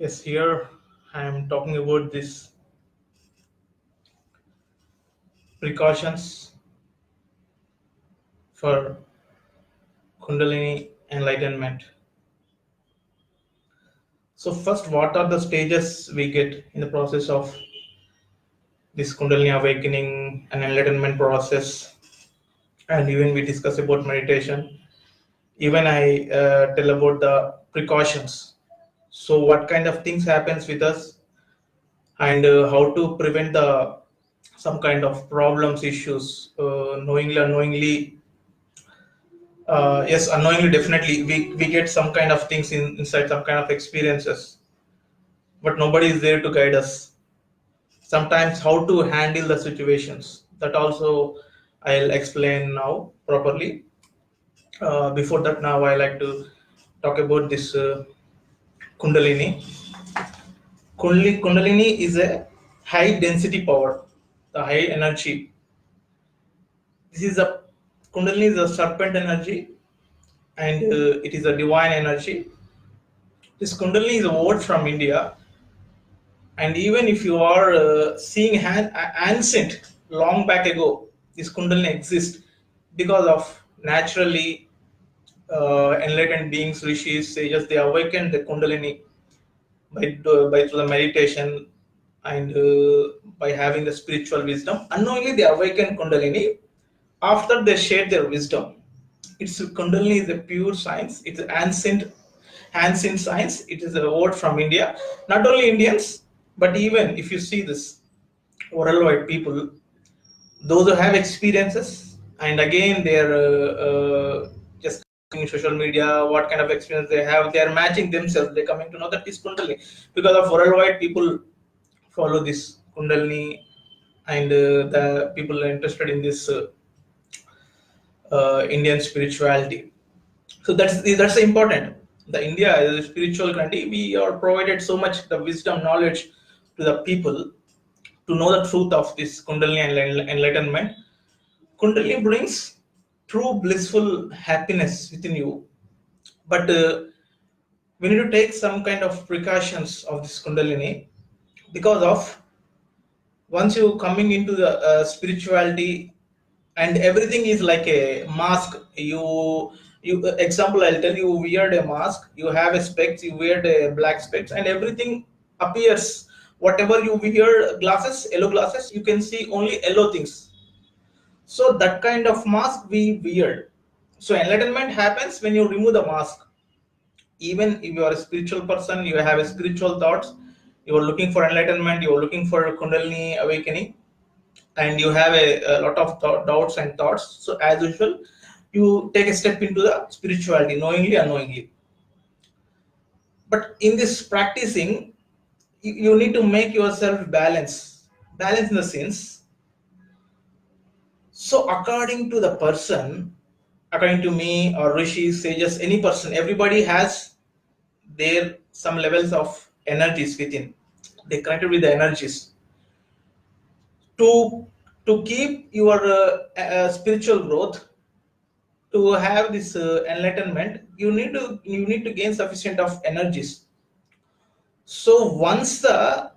Yes, here I am talking about this precautions for Kundalini Enlightenment. So, first, what are the stages we get in the process of this Kundalini awakening and enlightenment process? And even we discuss about meditation. Even I tell about the precautions. So, what kind of things happens with us, and how to prevent the some kind of problems, issues, knowingly, unknowingly. Yes, unknowingly, definitely, we get some kind of things inside, some kind of experiences, but nobody is there to guide us. Sometimes, how to handle the situations, that also I'll explain now properly. Before that, now I like to talk about this Kundalini. Kundalini is a high density power, the high energy. This is a Kundalini is a serpent energy, and it is a divine energy. This Kundalini is a word from India, and even if you are seeing ancient, long back ago, this Kundalini exists because of naturally enlightened beings, rishis, sages. They awakened the Kundalini by through the meditation and by having the spiritual wisdom. Unknowingly, they awakened Kundalini after they shared their wisdom. It's Kundalini is a pure science. It's ancient science. It is a word from India. Not only Indians, but even if you see this worldwide people, those who have experiences, and again they're just in social media, what kind of experience they have, they are matching themselves. They're coming to know that this Kundalini, because of worldwide people follow this Kundalini, and the people are interested in this Indian spirituality. So that's important. The India is a spiritual country. We are provided so much the wisdom, knowledge to the people to know the truth of this Kundalini enlightenment. Kundalini brings true blissful happiness within you, but we need to take some kind of precautions of this Kundalini, because of once you coming into the spirituality, and everything is like a mask. You example, I'll tell you, wear a mask, you have a specs, you wear a black specs, and everything appears. Whatever you wear, glasses, yellow glasses, you can see only yellow things. So that kind of mask we wear. So enlightenment happens when you remove the mask. Even if you are a spiritual person, you have a spiritual thoughts, you are looking for enlightenment, you are looking for Kundalini awakening, and you have a lot of doubts and thoughts. So as usual, you take a step into the spirituality, knowingly, unknowingly. But in this practicing, you need to make yourself balance in the sense. So according to the person, according to me or rishis, sages, any person, everybody has their some levels of energies within. They connected with the energies to keep your spiritual growth, to have this enlightenment. You need to gain sufficient of energies. So once the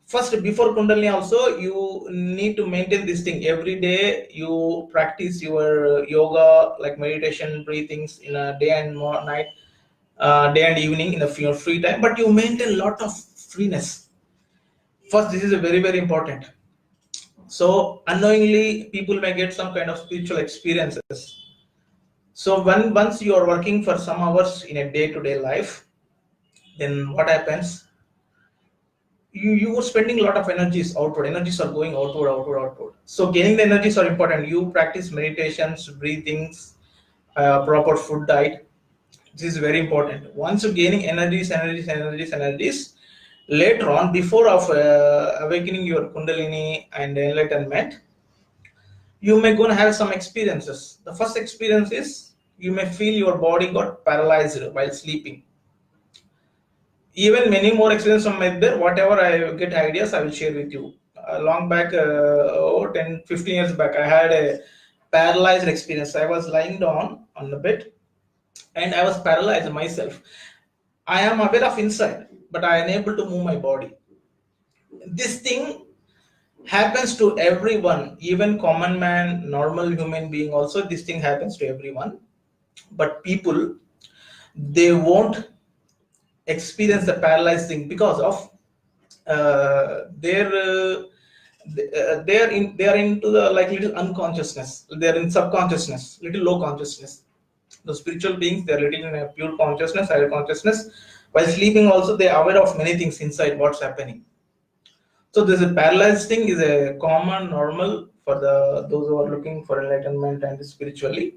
first, before Kundalini also, you need to maintain this thing every day. You practice your yoga, like meditation, breathings in a day and night, day and evening in your free time, but you maintain a lot of freeness. First, this is a very very important. So unknowingly, people may get some kind of spiritual experiences. So once you are working for some hours in a day-to-day life, then what happens? You are spending a lot of energies outward. Energies are going outward. So gaining the energies are important. You practice meditations, breathings, proper food diet. This is very important. Once you're gaining energies, later on, before of awakening your Kundalini and enlightenment, you may gonna have some experiences. The first experience is you may feel your body got paralyzed while sleeping. Even many more experiences from my there. Whatever I get ideas, I will share with you. Long back, 10, 15 years back, I had a paralyzed experience. I was lying down on the bed and I was paralyzed myself. I am aware of inside. but I am able to move my body. This thing happens to everyone, even common man, normal human being also. This thing happens to everyone, but people, they won't experience the paralyzed thing because of they are into the like little unconsciousness, they are in subconsciousness, little low consciousness. The spiritual beings, they are little in a pure consciousness, higher consciousness. While sleeping also, they are aware of many things inside what's happening. So this is paralyzed thing is a common normal for the those who are looking for enlightenment and spiritually.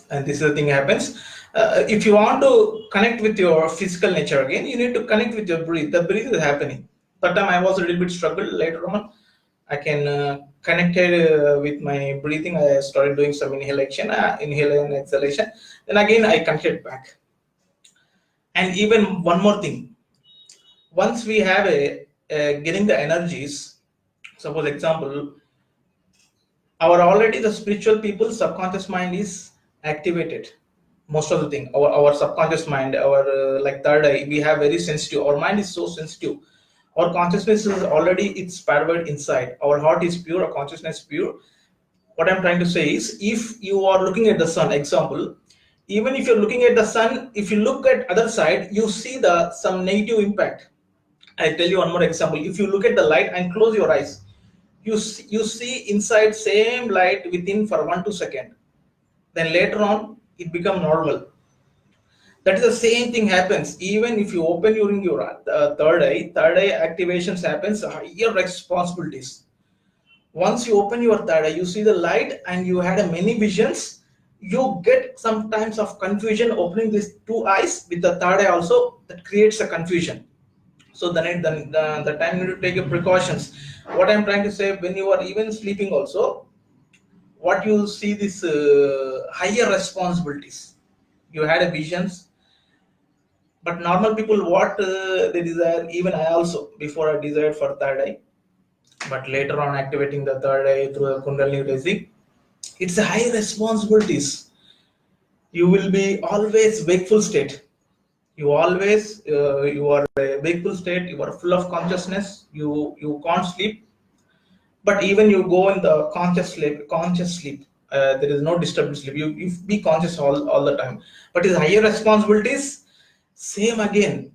And this is the thing happens. If you want to connect with your physical nature again, you need to connect with your breathe. The breathe is happening. That time I was a little bit struggled. Later on, I can connected with my breathing. I started doing some inhalation, inhale and exhalation. Then again I connected back. And even one more thing, once we have a getting the energies, suppose example, our already the spiritual people subconscious mind is activated. Most of the thing, our subconscious mind, our like third eye, we have very sensitive, our mind is so sensitive. Our consciousness is already, it's parallel inside, our heart is pure, our consciousness is pure. What I'm trying to say is, if you are looking at the sun, example, even if you're looking at the sun, if you look at other side, you see the some negative impact. I tell you one more example. If you look at the light and close your eyes, you see inside same light within for 1 2 seconds. Then later on it become normal. That is the same thing happens even if you open your third eye activations happens, higher responsibilities. Once you open your third eye, you see the light and you had a many visions. You get sometimes of confusion opening these two eyes with the third eye also, that creates a confusion. So the time you need to take your precautions. What I'm trying to say, when you are even sleeping also, what you see this higher responsibilities, you had a visions. But normal people, what they desire, even I also before I desired for third eye, but later on activating the third eye through the Kundalini raising, it's a high responsibilities. You will be always wakeful state. You always you are a wakeful state, you are full of consciousness, you can't sleep. But even you go in the conscious sleep, there is no disturbed sleep, you be conscious all the time. But his higher responsibilities, same again,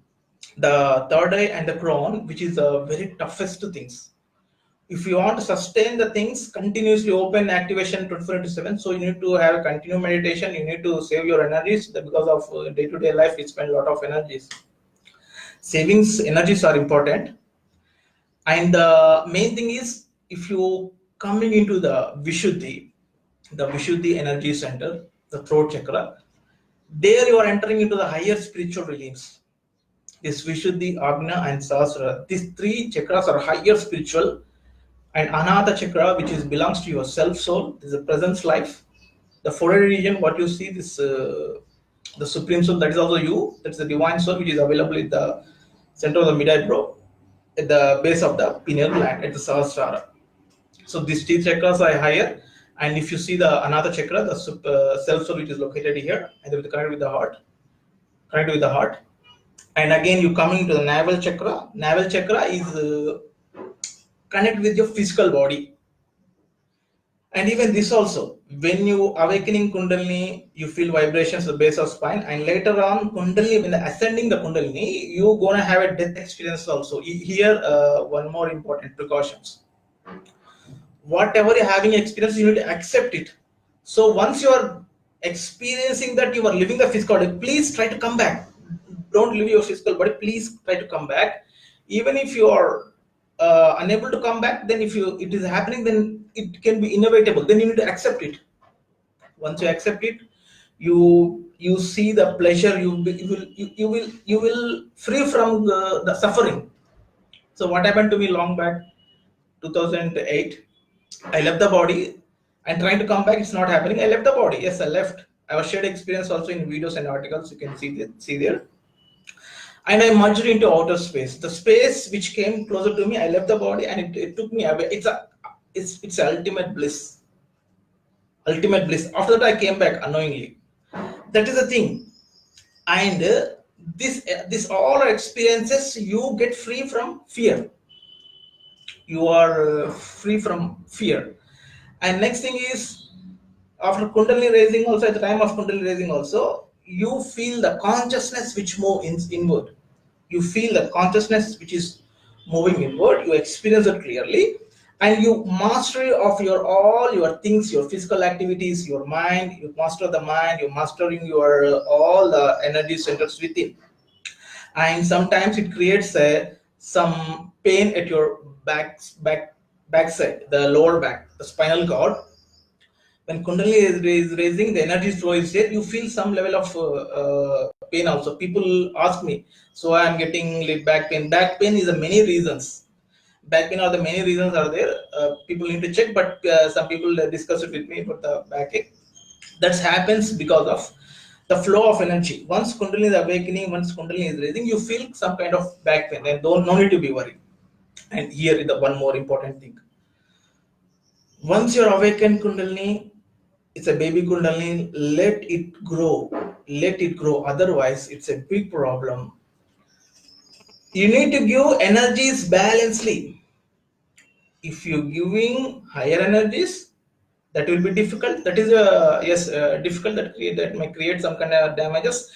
the third eye and the crown, which is the very toughest things. If you want to sustain the things continuously open activation 24/7, so you need to have continued meditation, you need to save your energies, because of day-to-day life we spend a lot of energies. Savings energies are important. And the main thing is, if you coming into the Vishuddhi energy center, the throat chakra, there you are entering into the higher spiritual realms. This Vishuddhi, Agna, and Sahasrara, these three chakras are higher spiritual. And Anahata chakra, which is belongs to your self soul, this is a presence life. The forehead region, what you see, this the supreme soul, that is also you. That's the divine soul, which is available in the center of the mid eyebrow, at the base of the pineal gland, at the Sahasrara. So these three chakras are higher. And if you see the Anahata chakra, the self soul, which is located here, and they will connect with the heart, connect with the heart. And again, you coming to the navel chakra. Navel chakra is connect with your physical body. And even this also, when you awakening Kundalini, you feel vibrations at the base of spine, and later on Kundalini, when ascending the Kundalini, you're gonna have a death experience also. Here, one more important precautions. Whatever you're having experience, you need to accept it. So once you are experiencing that you are living the physical body, please try to come back. Don't leave your physical body. Please try to come back. Even if you are unable to come back, then if you it is happening, then it can be inevitable. Then you need to accept it. Once you accept it, you see the pleasure. You will free from the suffering. So what happened to me long back, 2008? I left the body and trying to come back, it's not happening. I left the body. Yes, I left. I was shared experience also in videos and articles. You can see there. And I merged into outer space. The space which came closer to me, I left the body and it took me away. It's ultimate bliss. Ultimate bliss. After that, I came back unknowingly. That is the thing. And This all are experiences. You get free from fear. You are free from fear. And next thing is, after Kundalini raising also, at the time of Kundalini raising also, you feel the consciousness which move inward. You feel the consciousness which is moving inward. You experience it clearly, and you mastery of your all your things, your physical activities, your mind. You master the mind. You're mastering your all the energy centers within. And sometimes it creates some pain at your backside, the lower back, the spinal cord. When Kundalini is raising, the energy flow is there, you feel some level of pain also. People ask me, so I am getting back pain. Back pain is a many reasons. Back pain are the many reasons are there. People need to check, but some people discuss it with me about the backache. That happens because of the flow of energy. Once Kundalini is awakening, once Kundalini is raising, you feel some kind of back pain, and don't no need to be worried. And here is the one more important thing. Once you're awakened Kundalini, it's a baby Kundalini, let it grow. Let it grow. Otherwise, it's a big problem. You need to give energies balancedly. If you're giving higher energies, that will be difficult. That is yes, difficult. That may create some kind of damages.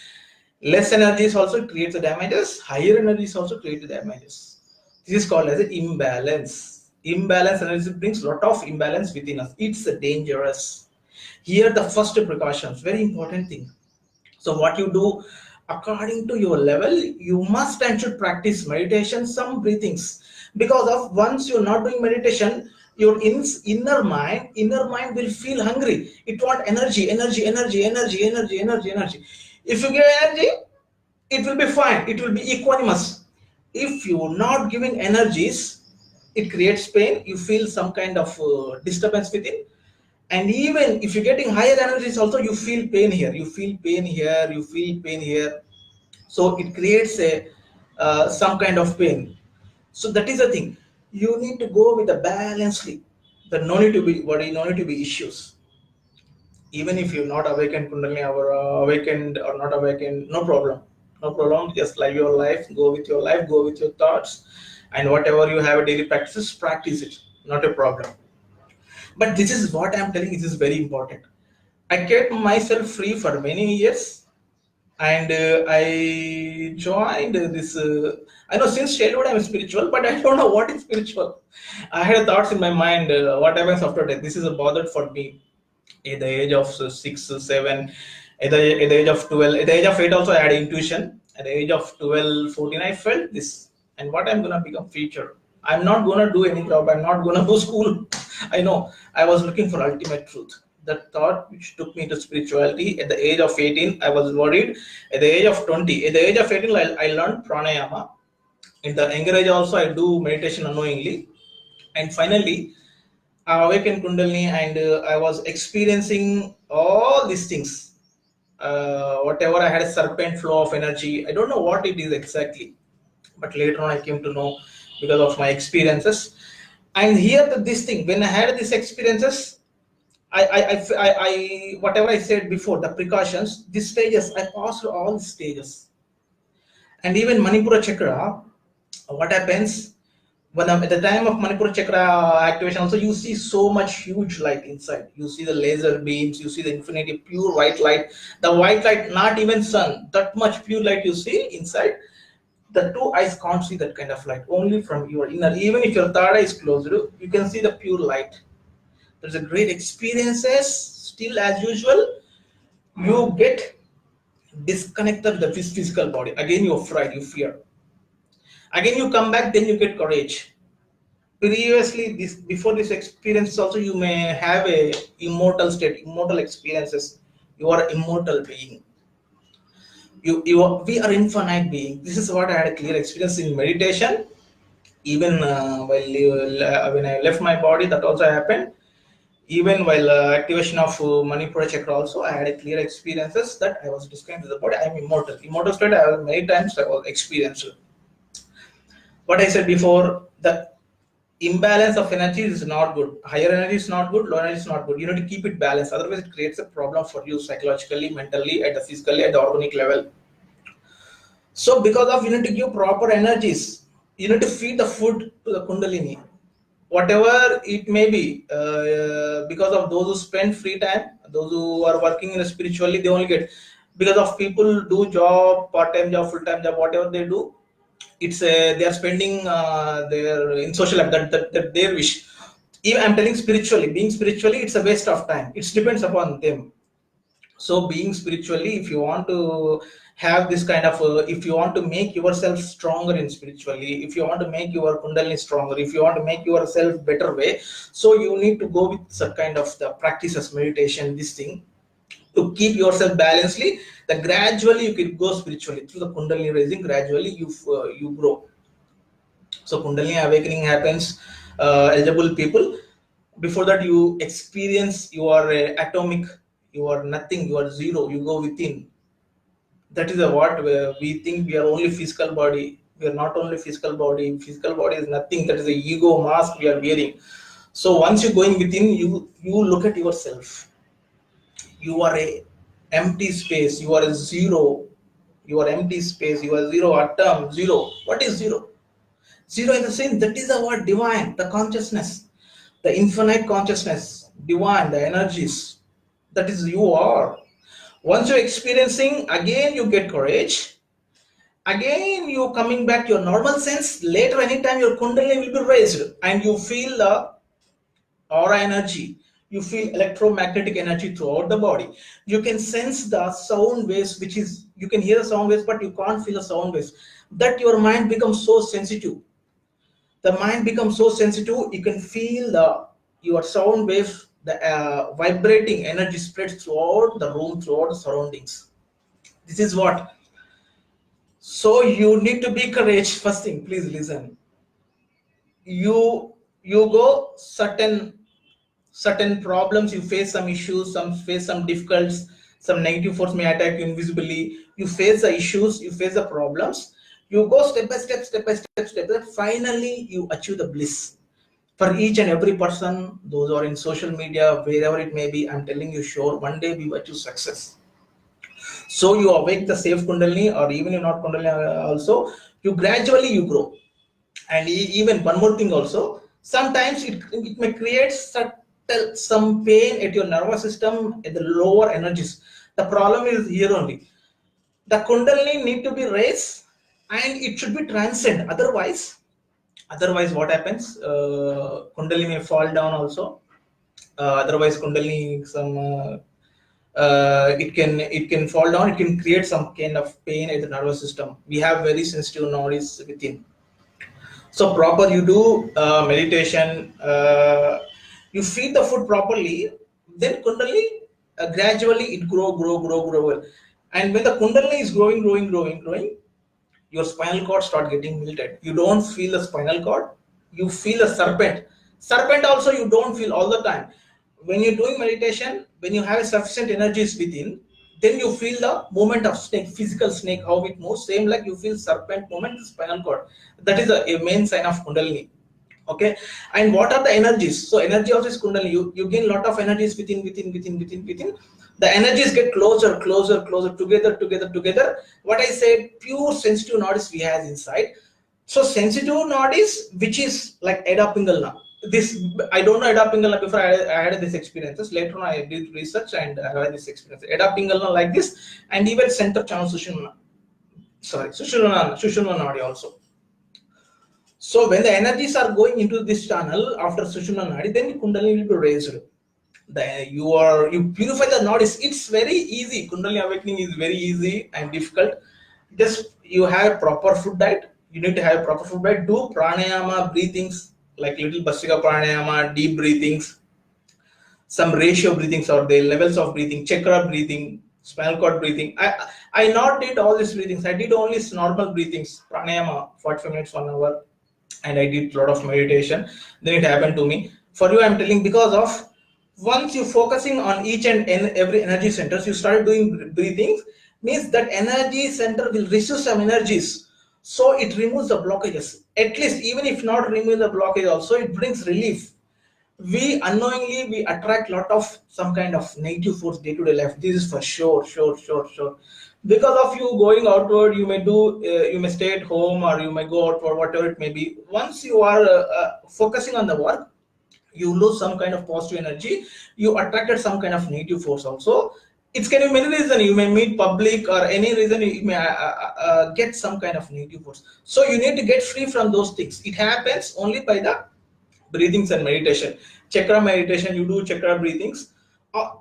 Less energies also creates the damages. Higher energies also create the damages. This is called as an imbalance. Imbalance energy brings lot of imbalance within us. It's dangerous. Here the first precautions, very important thing. So what you do, according to your level, you must and should practice meditation, some breathings. Because of once you're not doing meditation, your inner mind will feel hungry. It want energy, energy, energy, energy, energy, energy, energy. If you give energy, it will be fine. It will be equanimous. If you're not giving energies, it creates pain. You feel some kind of disturbance within. And even if you're getting higher energies also, you feel pain here, you feel pain here, you feel pain here. So it creates a some kind of pain. So that is the thing. You need to go with a balanced sleep. There no need to be worry, no need to be issues. Even if you're not awakened Kundalini or awakened or not awakened, no problem. No problem. Just live your life, go with your life, go with your thoughts, and whatever you have a daily practices, practice it. Not a problem. But this is what I'm telling. This is very important. I kept myself free for many years, and I joined this. I know since childhood I'm spiritual, but I don't know what is spiritual. I had thoughts in my mind. What happens after death? This is a bother for me. At the age of 6, 7, at the age of 12, at the age of 8 also I had intuition. At the age of 12, 14, I felt this. And what I'm gonna become future. I'm not gonna do any job. I'm not gonna go school. I know. I was looking for ultimate truth. That thought which took me to spirituality. At the age of 18, I was worried. At the age of 20, at the age of 18, I learned pranayama. In the younger age also, I do meditation unknowingly. And finally, I awakened Kundalini, and I was experiencing all these things. Whatever I had a serpent flow of energy. I don't know what it is exactly, but later on I came to know because of my experiences. And here this thing, when I had these experiences, I whatever I said before, the precautions, these stages, I passed through all the stages. And even Manipura chakra, what happens when I'm at the time of Manipura chakra activation also, you see so much huge light inside. You see the laser beams, you see the infinity pure white light. The white light, not even sun, that much pure light you see inside. The two eyes can't see that kind of light, only from your inner. Even if your third eye is closed, you can see the pure light. There's a great experiences. Still, as usual, you get disconnected with the physical body. Again, you're afraid, you fear. Again, you come back, then you get courage. Previously, this before this experience, also you may have a immortal state, immortal experiences. You are immortal being. We are infinite being. This is what I had a clear experience in meditation. Even when I left my body, that also happened. Even while activation of Manipura chakra also, I had a clear experiences that I was disconnected to the body. I am immortal. Immortal state, I was many times I was experienced. What I said before, the imbalance of energy is not good. Higher energy is not good, low energy is not good. You need to keep it balanced. Otherwise, it creates a problem for you psychologically, mentally, at the physically, at the organic level. So because of, you need to give proper energies, you need to feed the food to the Kundalini, whatever it may be. Because of those who spend free time, those who are working in spiritually, they only get, because of people do job, part-time job, full-time job, whatever they do, it's they are spending their in social life, that their wish. Even I'm telling spiritually, being spiritually, it's a waste of time, it depends upon them. So being spiritually, if you want to have this kind of if you want to make yourself stronger in spiritually, if you want to make your Kundalini stronger, if you want to make yourself better way, so you need to go with some kind of the practices, meditation, this thing, to keep yourself balancedly, that gradually you can go spiritually through the Kundalini raising, gradually you grow. So Kundalini awakening happens, eligible people. Before that, you experience you are atomic, you are nothing, you are zero. You go within. That is a what we think we are only physical body. We are not only physical body. Physical body is nothing. That is the ego mask we are wearing. So once you going within, you look at yourself. You are a empty space. You are a zero. You are empty space. You are zero atom. Zero. What is zero? Zero in the sense, that is the word divine, the consciousness, the infinite consciousness, divine, the energies. That is you are. Once you're experiencing, again you get courage. Again you coming back to your normal sense. Later, anytime your Kundalini will be raised and you feel the aura energy. You feel electromagnetic energy throughout the body. You can sense the sound waves, which is, you can hear the sound waves, but you can't feel the sound waves. That your mind becomes so sensitive, the mind becomes so sensitive, you can feel the your sound wave, the vibrating energy spreads throughout the room, throughout the surroundings. This is what. So you need to be courage. First thing, please listen. You go certain problems, you face some issues, some face some difficulties, some negative force may attack you invisibly, you face the issues, you face the problems, you go step by step, step, finally you achieve the bliss. For each and every person, those who are in social media, wherever it may be, I'm telling you, sure, one day we will achieve success. So you awake the safe Kundalini, or even you're not Kundalini also, you gradually you grow. And even one more thing also, sometimes it may create some pain at your nervous system at the lower energies. The problem is here only. The Kundalini need to be raised and it should be transcend. Otherwise what happens? Kundalini may fall down also. Otherwise Kundalini some it can fall down, it can create some kind of pain at the nervous system. We have very sensitive nodes within. So proper you do meditation, you feed the food properly, then Kundalini gradually it grow well. And when the Kundalini is growing, your spinal cord start getting melted. You don't feel the spinal cord, you feel a serpent also you don't feel all the time. When you're doing meditation, when you have sufficient energies within, then you feel the movement of snake, physical snake, how it moves, same like you feel serpent movement in the spinal cord. That is a main sign of Kundalini. Okay. And what are the energies? So energy of this Kundalini, you gain lot of energies within. The energies get closer together. What I said, pure sensitive nodes we have inside. So sensitive node is, which is like Eda Pingala. This I don't know Eda Pingala before I had this experiences. Later on I did research and I had this experience. Eda Pingala like this, and even center channel Sushumna node also. So when the energies are going into this channel after Sushumna nadi, then Kundalini will be raised. You purify the nodes. It's very easy. Kundalini awakening is very easy and difficult. Just you have proper food diet. You need to have proper food diet. Do pranayama breathings, like little Bhastrika pranayama, deep breathings. Some ratio breathings or the levels of breathing, chakra breathing, spinal cord breathing. I not did all these breathings. I did only normal breathings, pranayama, 45 minutes, 1 hour, and I did a lot of meditation. Then it happened to me. For you, I'm telling, because of once you focusing on each and every energy centers, you start doing breathing, means that energy center will receive some energies. So it removes the blockages. At least, even if not remove the blockage, also it brings relief. We unknowingly we attract lot of some kind of negative force day to day life. This is for sure. Because of you going outward, you may you may stay at home or you may go outward, whatever it may be. Once you are focusing on the work, you lose some kind of positive energy, you attracted some kind of negative force also. It can be many reasons, you may meet public or any reason, you may get some kind of negative force. So you need to get free from those things. It happens only by the breathings and meditation. Chakra meditation, you do chakra breathings.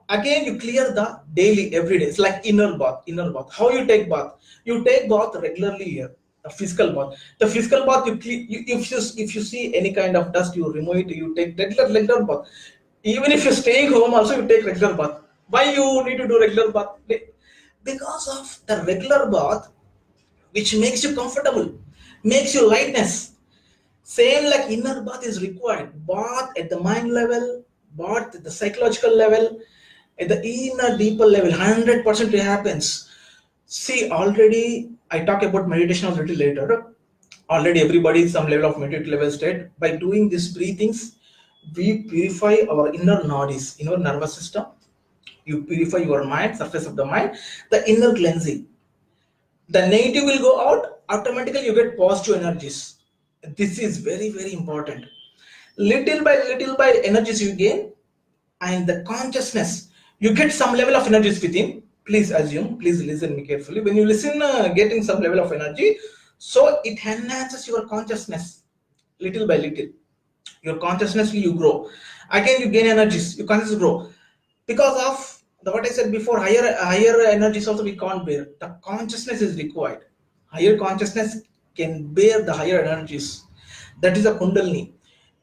Again, you clear the daily, every day. It's like inner bath. Inner bath, how you take bath? You take bath regularly here. A physical bath, the physical bath, if you see any kind of dust, you remove it. You take regular bath. Even if you're staying home also, you take regular bath. Why you need to do regular bath? Because of the regular bath, which makes you comfortable, makes you lightness. Same like inner bath is required. Bath at the mind level, bath at the psychological level, at the inner deeper level, 100% it happens. See, already I talk about meditation a little later. Already everybody is some level of meditative level state. By doing these breathings, we purify our inner nadis, inner nervous system. You purify your mind, surface of the mind, the inner cleansing. The negative will go out, automatically you get positive energies. This is very, very important. Little by energies you gain, and the consciousness, you get some level of energies within. Please assume, please listen me carefully. When you listen, getting some level of energy, so it enhances your consciousness. Little by little, your consciousness will you grow. Again, you gain energies, your consciousness grow. Because of the what I said before, higher energies also we can't bear. The consciousness is required. Higher consciousness can bear the higher energies. That is a Kundalini.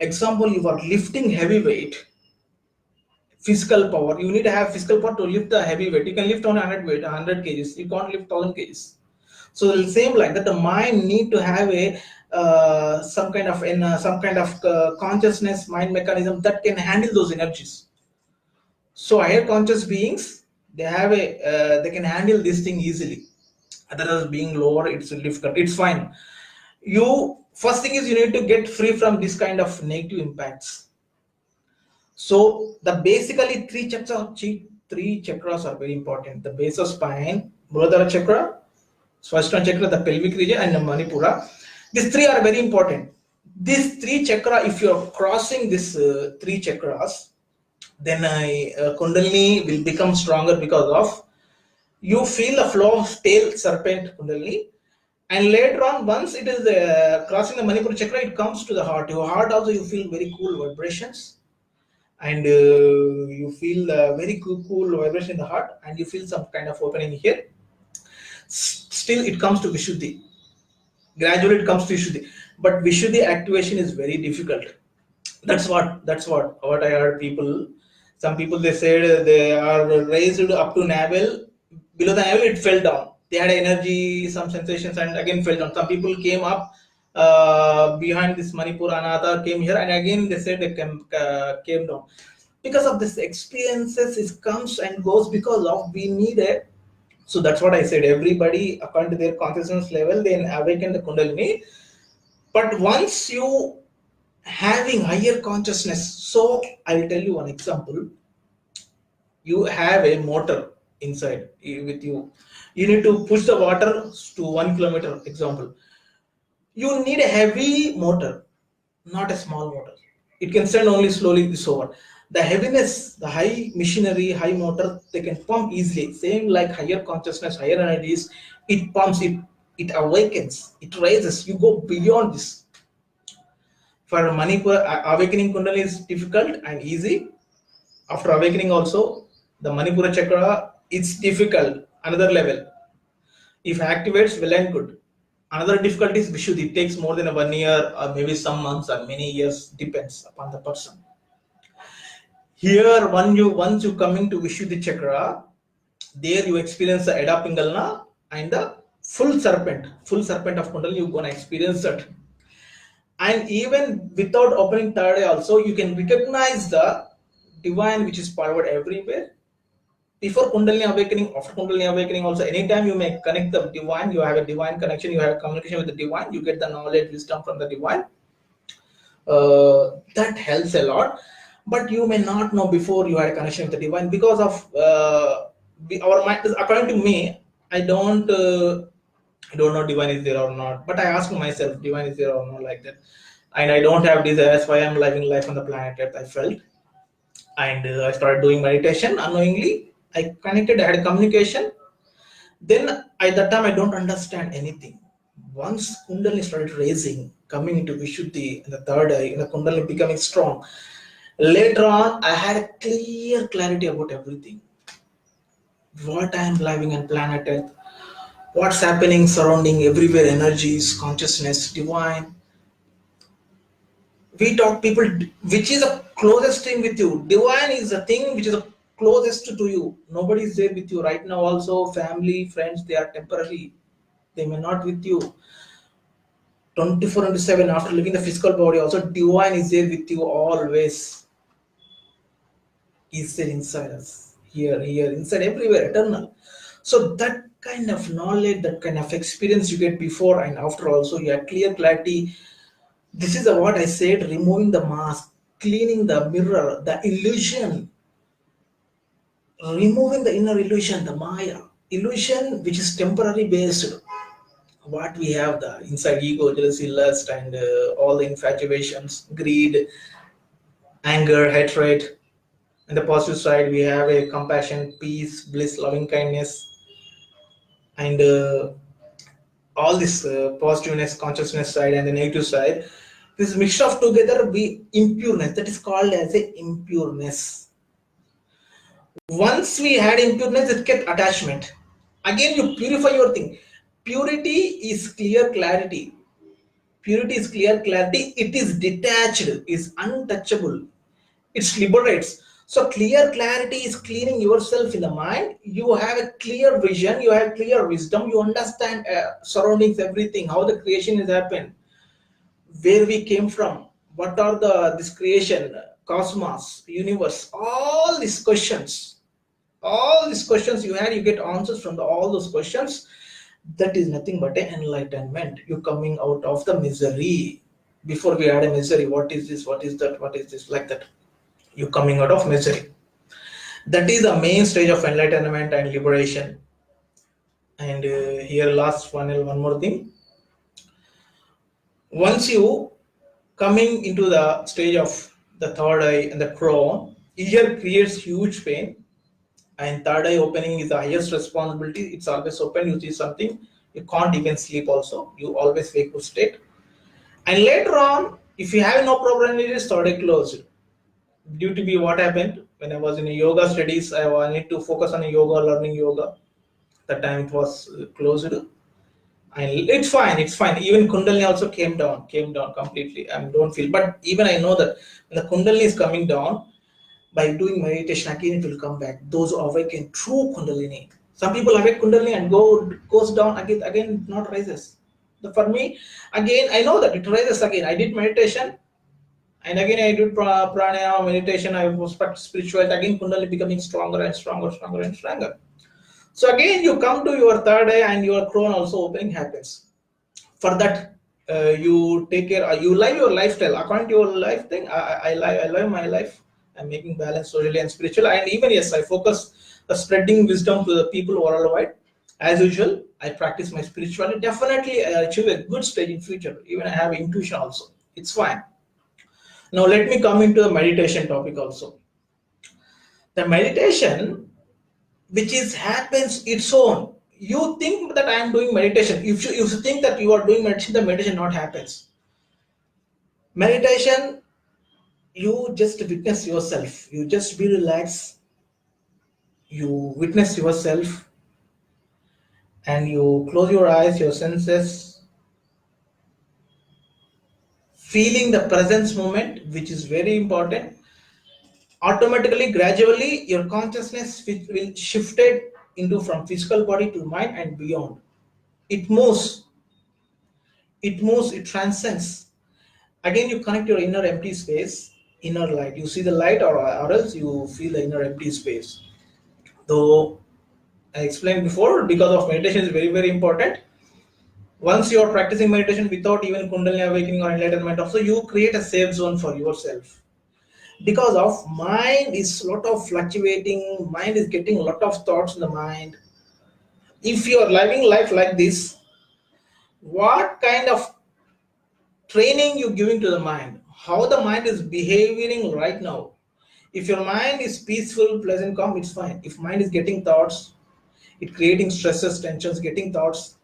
Example, you are lifting heavy weight, physical power. You need to have physical power to lift the heavy weight. You can lift on 100 weight, 100 kgs. You can't lift 1000 kgs. So the same like that, the mind need to have a some kind of consciousness, mind mechanism that can handle those energies. So higher conscious beings, they have a they can handle this thing easily. Otherwise, being lower, it's difficult. It's fine. You first thing is you need to get free from this kind of negative impacts. So the basically three chakras are very important. The base of spine, Muladhara chakra, Swastika chakra, the pelvic region, and the Manipura. These three are very important. These three chakra, if you are crossing these three chakras, then Kundalini will become stronger. Because of you feel the flow of tail serpent Kundalini, and later on, once it is crossing the Manipura chakra, it comes to the heart. Your heart also, you feel very cool vibrations, and you feel very cool vibration in the heart, and you feel some kind of opening here. Still, it comes to Vishuddhi. Gradually, it comes to Vishuddhi, but Vishuddhi activation is very difficult. That's what I heard people. Some people, they said they are raised up to navel. Below the navel, it fell down. They had energy, some sensations, and again fell down. Some people came up behind this Manipur Anata, came here, and again they said they came down. Because of this experiences, it comes and goes. Because of we need it. So that's what I said. Everybody, according to their consciousness level, they awaken the Kundalini. But once you having higher consciousness, so I'll tell you one example. You have a motor inside with you. You need to push the water to 1 kilometer. Example, you need a heavy motor, not a small motor. It can send only slowly this over. The heaviness, the high machinery, high motor, they can pump easily. Same like higher consciousness, higher energies, it pumps, it awakens, it raises. You go beyond this. For Manipur, awakening Kundalini is difficult and easy. After awakening also, the Manipura chakra, it's difficult, another level. If activates, well and good. Another difficulty is Vishuddhi. It takes more than 1 year, or maybe some months, or many years, depends upon the person. Here, once you coming to Vishuddhi chakra, there you experience the Eda Pingalna and the full serpent of Kundalini. You're gonna experience that. And even without opening third eye also, you can recognize the divine which is powered everywhere. Before Kundalini awakening, after Kundalini awakening also, anytime you may connect the divine, you have a divine connection, you have a communication with the divine, you get the knowledge, wisdom from the divine. That helps a lot. But you may not know before you had a connection with the divine. Because of our mind, according to me, I don't know divine is there or not, but I ask myself divine is there or not, like that. And I don't have desires, why I'm living life on the planet Earth, I felt. And I started doing meditation unknowingly. I connected, I had communication. Then at that time I don't understand anything. Once Kundalini started raising, coming into Vishuddhi in the third eye, and the Kundalini becoming strong, later on I had a clear clarity about everything. What I am living on planet Earth, what's happening surrounding everywhere, energies, consciousness, divine. We talk people, which is the closest thing with you. Divine is the thing which is the closest to you. Nobody is there with you right now. Also family, friends, they are temporary, they may not with you 24 into 7. After leaving the physical body also, divine is there with you always. Is there inside us, here, inside, everywhere, eternal. So that kind of knowledge, that kind of experience you get before and after also, you have clear clarity. This is what I said, removing the mask, cleaning the mirror, the illusion, removing the inner illusion, the Maya illusion, which is temporary based. What we have, the inside ego, jealousy, lust, and all the infatuations, greed, anger, hatred. And the positive side, we have a compassion, peace, bliss, loving kindness, and all this positiveness, consciousness side, and the negative side. This mixture of together be impureness. That is called as a impureness. Once we had impureness, it kept attachment. Again, you purify your thing. Purity is clear clarity. Purity is clear clarity. It is detached, is untouchable. It liberates. So clear clarity is cleaning yourself in the mind. You have a clear vision. You have clear wisdom. You understand surroundings, everything, how the creation has happened, where we came from, what are the this creation, cosmos, universe, all these questions you had, you get answers from all those questions. That is nothing but an enlightenment. You coming out of the misery. Before we had a misery, what is this, what is that, what is this, like that. You coming out of misery. That is the main stage of enlightenment and liberation. And here last one more thing. Once you coming into the stage of the third eye and the crown, ear creates huge pain, and third eye opening is the highest responsibility. It's always open. You see something, you can't even sleep. Also, you always wakeful state. And later on, if you have no problem, it is third eye closed. Due to be what happened when I was in yoga studies, I wanted to focus on yoga, learning yoga. That time it was closed. And it's fine, it's fine. Even Kundalini also came down completely. I don't feel, but even I know that when the Kundalini is coming down, by doing meditation again it will come back. Those who awaken true Kundalini. Some people awake Kundalini and goes down again not rises. For me, again I know that it rises again. I did meditation and again I did pranayama meditation. I was spiritual again. Kundalini becoming stronger and stronger, stronger and stronger. So again, you come to your third eye and your crown also opening happens. For that, you take care. You live your lifestyle according to your life thing. I live my life. I'm making balance socially and spiritual. And even yes, I focus spreading wisdom to the people worldwide. As usual, I practice my spirituality. Definitely, I achieve a good stage in future. Even I have intuition also. It's fine. Now let me come into the meditation topic also. The meditation which is happens its own. You think that I am doing meditation. If you think that you are doing meditation, the meditation not happens. Meditation, you just witness yourself. You just be relaxed. You witness yourself and you close your eyes, your senses, feeling the presence moment, which is very important. Automatically, gradually, your consciousness will shifted into from physical body to mind and beyond. It moves, it transcends. Again, you connect your inner empty space, inner light. You see the light, or else you feel the inner empty space. Though I explained before, because of meditation is very, very important. Once you are practicing meditation without even Kundalini awakening or enlightenment, also you create a safe zone for yourself. Because of mind is lot of fluctuating, mind is getting a lot of thoughts in the mind. If you are living life like this, what kind of training you giving to the mind, how the mind is behaving right now? If your mind is peaceful, pleasant, calm, it's fine. If mind is getting thoughts, it creating stresses, tensions, getting thoughts,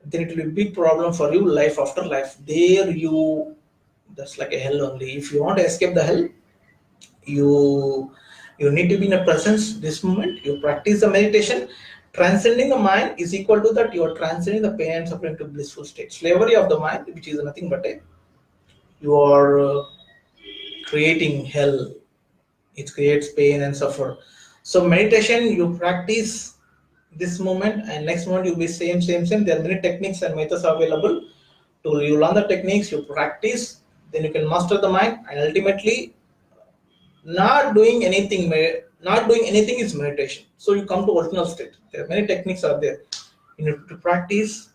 then it will be a big problem for you life after life. There you, that's like a hell only. If you want to escape the hell, you you need to be in a presence this moment. You practice the meditation. Transcending the mind is equal to that you are transcending the pain and suffering to blissful state. Slavery of the mind, which is nothing but a, you are creating hell. It creates pain and suffer. So meditation you practice this moment, and next moment you'll be same. There are many techniques and methods available to, you learn the techniques, you practice, then you can master the mind, and ultimately not doing anything is meditation. So you come to original state. There are many techniques are there. You need to practice,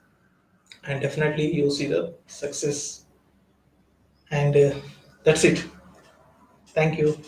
and definitely you see the success. And that's it. Thank you.